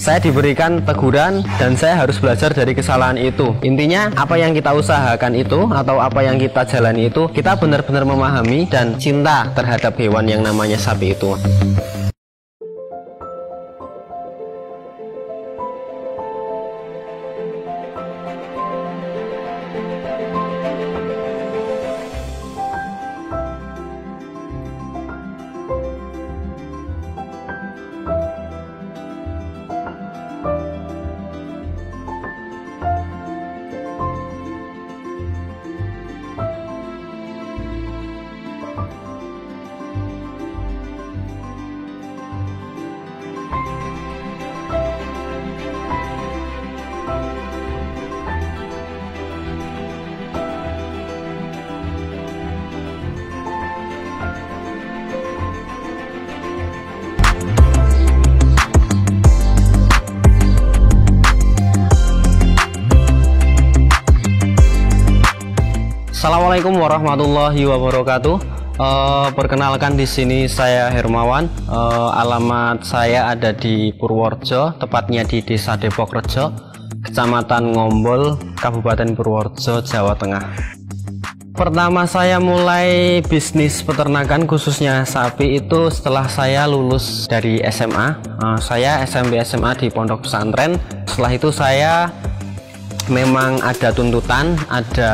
Saya diberikan teguran dan saya harus belajar dari kesalahan itu. Intinya apa yang kita usahakan itu atau apa yang kita jalani itu, kita benar-benar memahami dan cinta terhadap hewan yang namanya sapi itu. Assalamualaikum warahmatullahi wabarakatuh. Perkenalkan, di sini saya Hermawan. Alamat saya ada di Purworejo, tepatnya di Desa Depok Rejo, Kecamatan Ngombol, Kabupaten Purworejo, Jawa Tengah. Pertama saya mulai bisnis peternakan khususnya sapi itu setelah saya lulus dari SMA. Saya SMP SMA di pondok pesantren. Setelah itu saya memang ada tuntutan, ada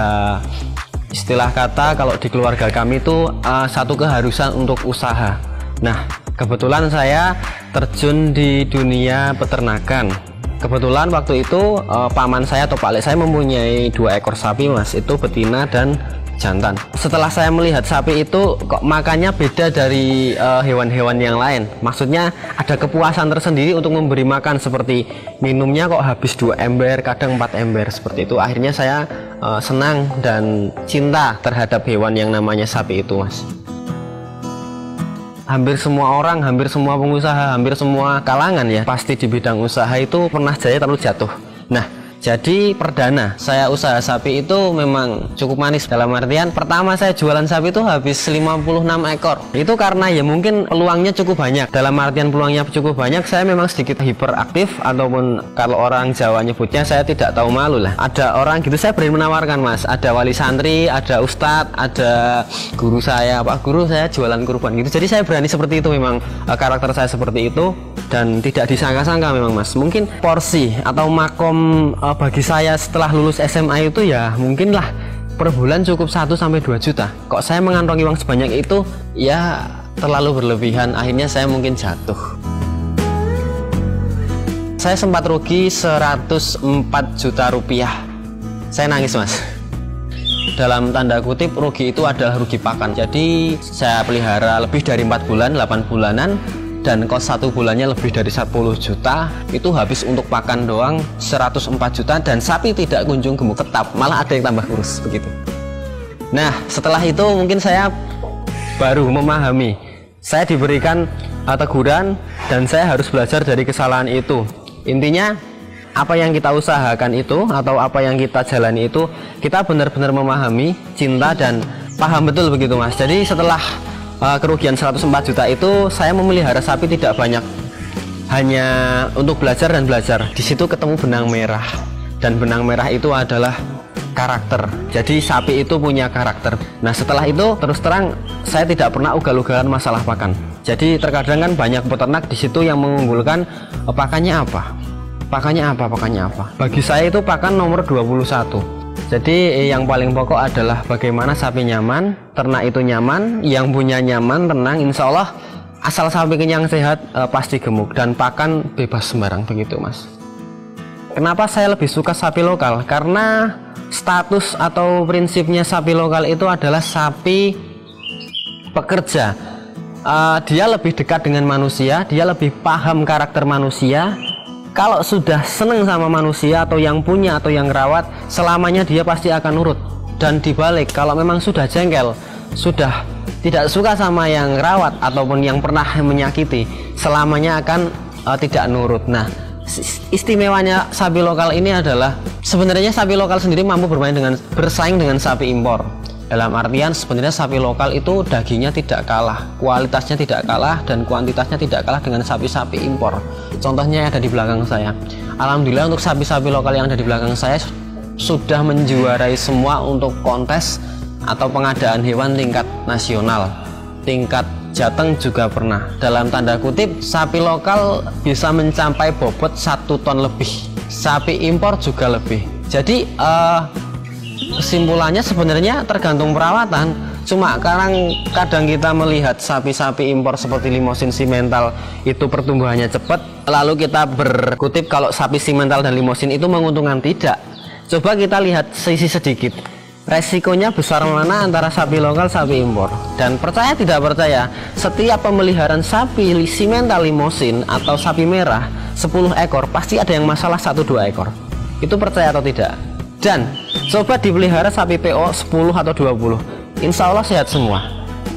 istilah kata kalau di keluarga kami itu satu keharusan untuk usaha. Nah, kebetulan saya terjun di dunia peternakan. Kebetulan waktu itu paman saya atau Pak Lek saya mempunyai 2 ekor sapi, Mas. Itu betina dan jantan. Setelah saya melihat sapi itu kok makannya beda dari hewan-hewan yang lain. Maksudnya ada kepuasan tersendiri untuk memberi makan, seperti minumnya kok habis 2 ember, kadang 4 ember seperti itu. Akhirnya saya senang dan cinta terhadap hewan yang namanya sapi itu, Mas. Hampir semua orang, hampir semua pengusaha, hampir semua kalangan ya pasti di bidang usaha itu pernah jaya terlalu jatuh. Nah, jadi perdana saya usaha sapi itu memang cukup manis, dalam artian pertama saya jualan sapi itu habis 56 ekor. Itu karena ya mungkin peluangnya cukup banyak. Dalam artian peluangnya cukup banyak, saya memang sedikit hiperaktif, ataupun kalau orang Jawa nyebutnya saya tidak tahu malu lah. Ada orang gitu saya berani menawarkan, Mas. Ada wali santri, ada ustadz, ada guru saya, Pak Guru saya jualan kurban gitu. Jadi saya berani seperti itu, memang karakter saya seperti itu dan tidak disangka-sangka memang, Mas. Mungkin porsi atau makom bagi saya setelah lulus SMA itu ya mungkinlah per bulan cukup 1-2 juta. Kok saya mengantongi uang sebanyak itu? Ya terlalu berlebihan, akhirnya saya mungkin jatuh. Saya sempat rugi 104 juta rupiah. Saya nangis, Mas. Dalam tanda kutip rugi itu adalah rugi pakan. Jadi saya pelihara lebih dari 4 bulan, 8 bulanan, dan kos 1 bulannya lebih dari 10 juta. Itu habis untuk pakan doang 104 juta, dan sapi tidak kunjung gemuk, tetap malah ada yang tambah kurus begitu. Nah, setelah itu mungkin saya baru memahami, saya diberikan teguran dan saya harus belajar dari kesalahan itu. Intinya apa yang kita usahakan itu atau apa yang kita jalani itu, kita benar-benar memahami, cinta dan paham betul begitu, Mas. Jadi setelah kerugian 104 juta itu saya memelihara sapi tidak banyak, hanya untuk belajar dan belajar. Di situ ketemu benang merah, dan benang merah itu adalah karakter. Jadi sapi itu punya karakter. Nah, setelah itu terus terang saya tidak pernah ugal-ugalan masalah pakan. Jadi terkadang kan banyak peternak di situ yang mengunggulkan pakannya apa, pakannya apa, pakannya apa. Bagi saya itu pakan nomor 21. Jadi yang paling pokok adalah bagaimana sapi nyaman, ternak itu nyaman, yang punya nyaman, tenang, insya Allah asal sapi kenyang sehat pasti gemuk, dan pakan bebas sembarang begitu, Mas. Kenapa saya lebih suka sapi lokal? Karena status atau prinsipnya sapi lokal itu adalah sapi pekerja. Dia lebih dekat dengan manusia, dia lebih paham karakter manusia. Kalau sudah seneng sama manusia atau yang punya atau yang rawat, selamanya dia pasti akan nurut. Dan dibalik, kalau memang sudah jengkel, sudah tidak suka sama yang rawat ataupun yang pernah menyakiti, selamanya akan tidak nurut. Nah, istimewanya sapi lokal ini adalah sebenarnya sapi lokal sendiri mampu bersaing dengan sapi impor. Dalam artian sebenarnya sapi lokal itu dagingnya tidak kalah, kualitasnya tidak kalah, dan kuantitasnya tidak kalah dengan sapi-sapi impor. Contohnya yang ada di belakang saya. Alhamdulillah untuk sapi-sapi lokal yang ada di belakang saya sudah menjuarai semua untuk kontes atau pengadaan hewan tingkat nasional. Tingkat Jateng juga pernah. Dalam tanda kutip, sapi lokal bisa mencapai bobot 1 ton lebih. Sapi impor juga lebih. Jadi kesimpulannya sebenarnya tergantung perawatan. Cuma kadang kita melihat sapi-sapi impor seperti Limousin Simmental itu pertumbuhannya cepat, lalu kita berkutip kalau sapi Simmental dan Limousin itu menguntungkan. Tidak. Coba kita lihat sisi sedikit, resikonya besar mana antara sapi lokal sapi impor. Dan percaya tidak percaya, setiap pemeliharaan sapi Simmental Limousin atau sapi merah 10 ekor pasti ada yang masalah 1-2 ekor. Itu percaya atau tidak? Dan coba dipelihara sapi PO 10 atau 20, insya Allah sehat semua.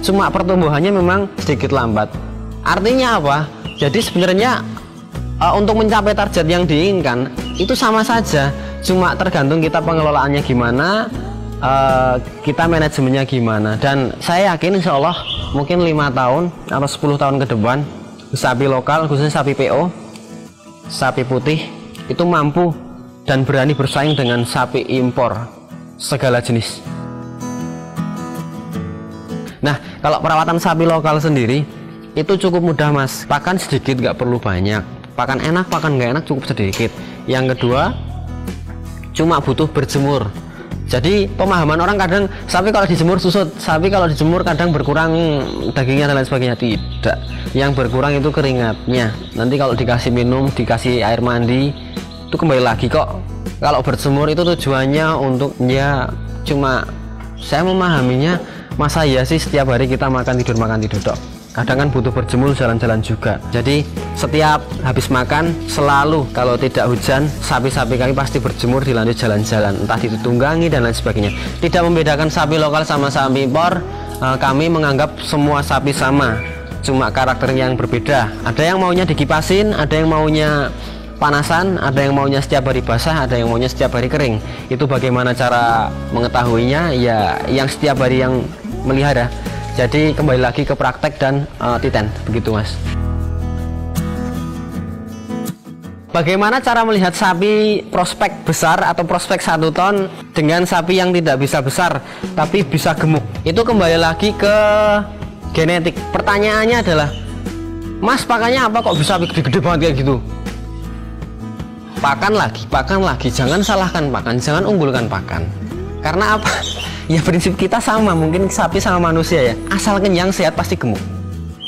Cuma pertumbuhannya memang sedikit lambat. Artinya apa? Jadi sebenarnya untuk mencapai target yang diinginkan itu sama saja. Cuma tergantung kita pengelolaannya gimana, kita manajemennya gimana. Dan saya yakin insya Allah mungkin 5 tahun atau 10 tahun ke depan sapi lokal khususnya sapi PO, sapi putih itu mampu dan berani bersaing dengan sapi impor segala jenis. Nah, kalau perawatan sapi lokal sendiri itu cukup mudah mas. Pakan sedikit, nggak perlu banyak. Pakan enak, pakan nggak enak cukup sedikit. Yang kedua, cuma butuh berjemur. Jadi pemahaman orang kadang sapi kalau dijemur susut, sapi kalau dijemur kadang berkurang dagingnya dan lain sebagainya. Tidak, yang berkurang itu keringatnya. Nanti kalau dikasih minum, dikasih air mandi, itu kembali lagi kok. Kalau berjemur itu tujuannya untuk ya cuma saya memahaminya, masa ya sih setiap hari kita makan tidur dok. Kadang kan butuh berjemur, jalan-jalan juga. Jadi setiap habis makan selalu kalau tidak hujan sapi-sapi kami pasti berjemur dilanjut jalan-jalan, entah ditunggangi dan lain sebagainya. Tidak membedakan sapi lokal sama sapi impor. Kami menganggap semua sapi sama, cuma karakter yang berbeda. Ada yang maunya dikipasin, ada yang maunya panasan, ada yang maunya setiap hari basah, ada yang maunya setiap hari kering. Itu bagaimana cara mengetahuinya? Ya yang setiap hari yang melihara. Jadi kembali lagi ke praktek dan titen, begitu mas. Bagaimana cara melihat sapi prospek besar atau prospek 1 ton dengan sapi yang tidak bisa besar tapi bisa gemuk? Itu kembali lagi ke genetik. Pertanyaannya adalah, mas pakannya apa kok bisa gede-gede banget kayak gitu? Pakan lagi, jangan salahkan pakan, jangan unggulkan pakan. Karena apa? Ya prinsip kita sama, mungkin sapi sama manusia ya. Asal kenyang sehat pasti gemuk.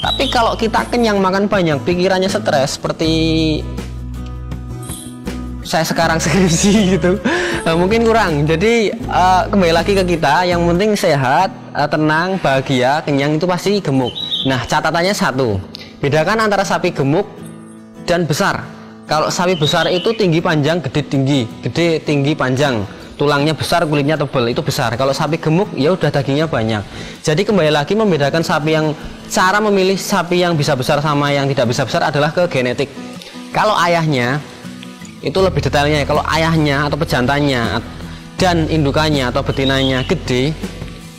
Tapi kalau kita kenyang makan banyak, pikirannya stres seperti saya sekarang skripsi gitu, mungkin kurang. Jadi kembali lagi ke kita, yang penting sehat, tenang, bahagia, kenyang itu pasti gemuk. Nah catatannya satu, bedakan antara sapi gemuk dan besar. Kalau sapi besar itu tinggi panjang, gede tinggi panjang, tulangnya besar, kulitnya tebal, itu besar. Kalau sapi gemuk ya udah dagingnya banyak. Jadi kembali lagi membedakan sapi yang, cara memilih sapi yang bisa besar sama yang tidak bisa besar adalah ke genetik. Kalau ayahnya itu lebih detailnya, kalau ayahnya atau pejantannya dan indukannya atau betinanya gede,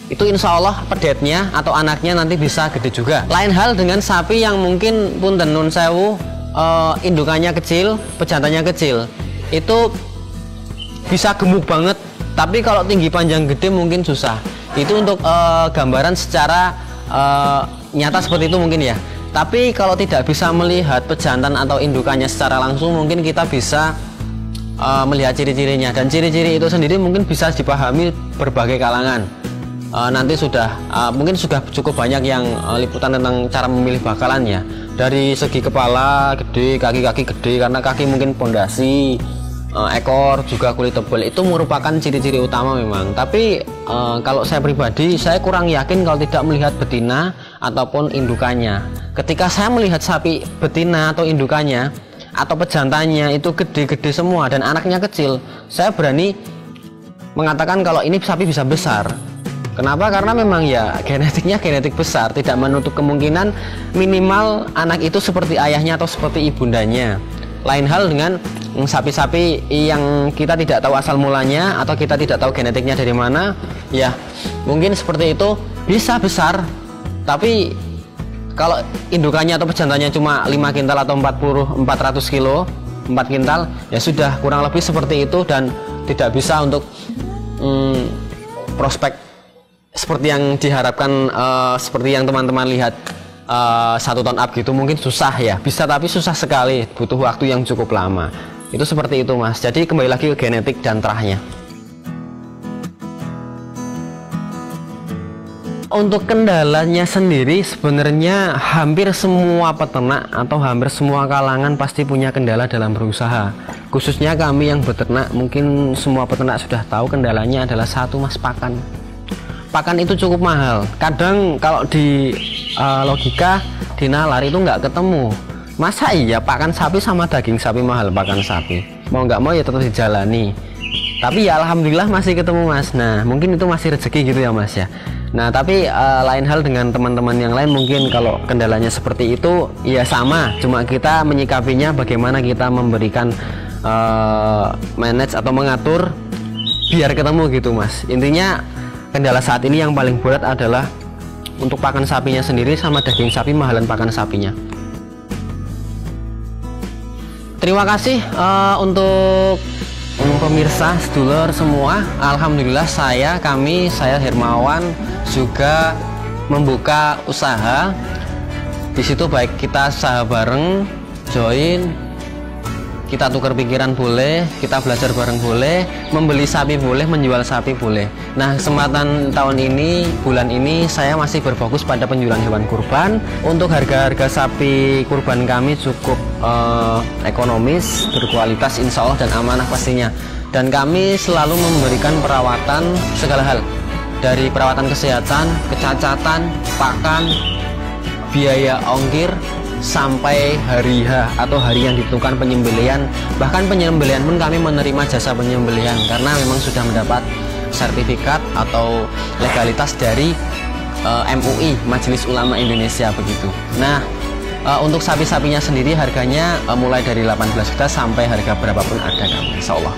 itu insya Allah pedetnya atau anaknya nanti bisa gede juga. Lain hal dengan sapi yang mungkin punten nun sewu, indukannya kecil, pejantannya kecil, itu bisa gemuk banget, tapi kalau tinggi panjang gede mungkin susah. Itu untuk gambaran secara nyata seperti itu mungkin ya. Tapi kalau tidak bisa melihat pejantan atau indukannya secara langsung, mungkin kita bisa melihat ciri-cirinya, dan ciri-ciri itu sendiri mungkin bisa dipahami berbagai kalangan. Nanti mungkin sudah cukup banyak yang liputan tentang cara memilih bakalannya. Dari segi kepala gede, kaki-kaki gede karena kaki mungkin pondasi, ekor juga kulit tebal, itu merupakan ciri-ciri utama memang. Tapi kalau saya pribadi, saya kurang yakin kalau tidak melihat betina ataupun indukannya. Ketika saya melihat sapi betina atau indukannya atau pejantannya itu gede-gede semua dan anaknya kecil, saya berani mengatakan kalau ini sapi bisa besar. Kenapa? Karena memang ya genetiknya genetik besar, tidak menutup kemungkinan minimal anak itu seperti ayahnya atau seperti ibundanya. Lain hal dengan sapi-sapi yang kita tidak tahu asal mulanya atau kita tidak tahu genetiknya dari mana, ya mungkin seperti itu bisa besar, tapi kalau indukannya atau pejantannya cuma 5 kintal atau 400 kilo, 4 kintal, ya sudah kurang lebih seperti itu, dan tidak bisa untuk prospek seperti yang diharapkan, seperti yang teman-teman lihat 1 ton up gitu, mungkin susah ya. Bisa, tapi susah sekali, butuh waktu yang cukup lama. Itu seperti itu Mas. Jadi kembali lagi ke genetik dan terahnya. Untuk kendalanya sendiri, sebenarnya hampir semua peternak atau hampir semua kalangan pasti punya kendala dalam berusaha. Khususnya kami yang beternak, mungkin semua peternak sudah tahu kendalanya adalah satu Mas, pakan. Pakan itu cukup mahal. Kadang kalau di logika di nalar itu nggak ketemu. Masa iya pakan sapi sama daging sapi mahal? Pakan sapi mau nggak mau ya tetap dijalani. Tapi ya alhamdulillah masih ketemu Mas. Nah mungkin itu masih rezeki gitu ya Mas ya. Nah tapi lain hal dengan teman-teman yang lain, mungkin kalau kendalanya seperti itu ya sama, cuma kita menyikapinya bagaimana kita memberikan manage atau mengatur biar ketemu gitu Mas. Intinya kendala saat ini yang paling berat adalah untuk pakan sapinya sendiri sama daging sapi, mahalan pakan sapinya. Terima kasih untuk pemirsa sedulur semua. Alhamdulillah saya Hermawan juga membuka usaha di situ, baik kita usaha bareng, join, kita tukar pikiran boleh, kita belajar bareng boleh, membeli sapi boleh, menjual sapi boleh. Nah kesempatan tahun ini, bulan ini saya masih berfokus pada penjualan hewan kurban. Untuk harga-harga sapi kurban kami cukup ekonomis, berkualitas insya Allah, dan amanah pastinya. Dan kami selalu memberikan perawatan segala hal, dari perawatan kesehatan, kecacatan, pakan, biaya ongkir, sampai hari H atau hari yang ditentukan penyembelihan. Bahkan penyembelihan pun kami menerima jasa penyembelihan karena memang sudah mendapat sertifikat atau legalitas dari MUI, Majelis Ulama Indonesia begitu. Nah untuk sapi-sapinya sendiri harganya mulai dari 18 juta sampai harga berapapun ada kami, insya Allah.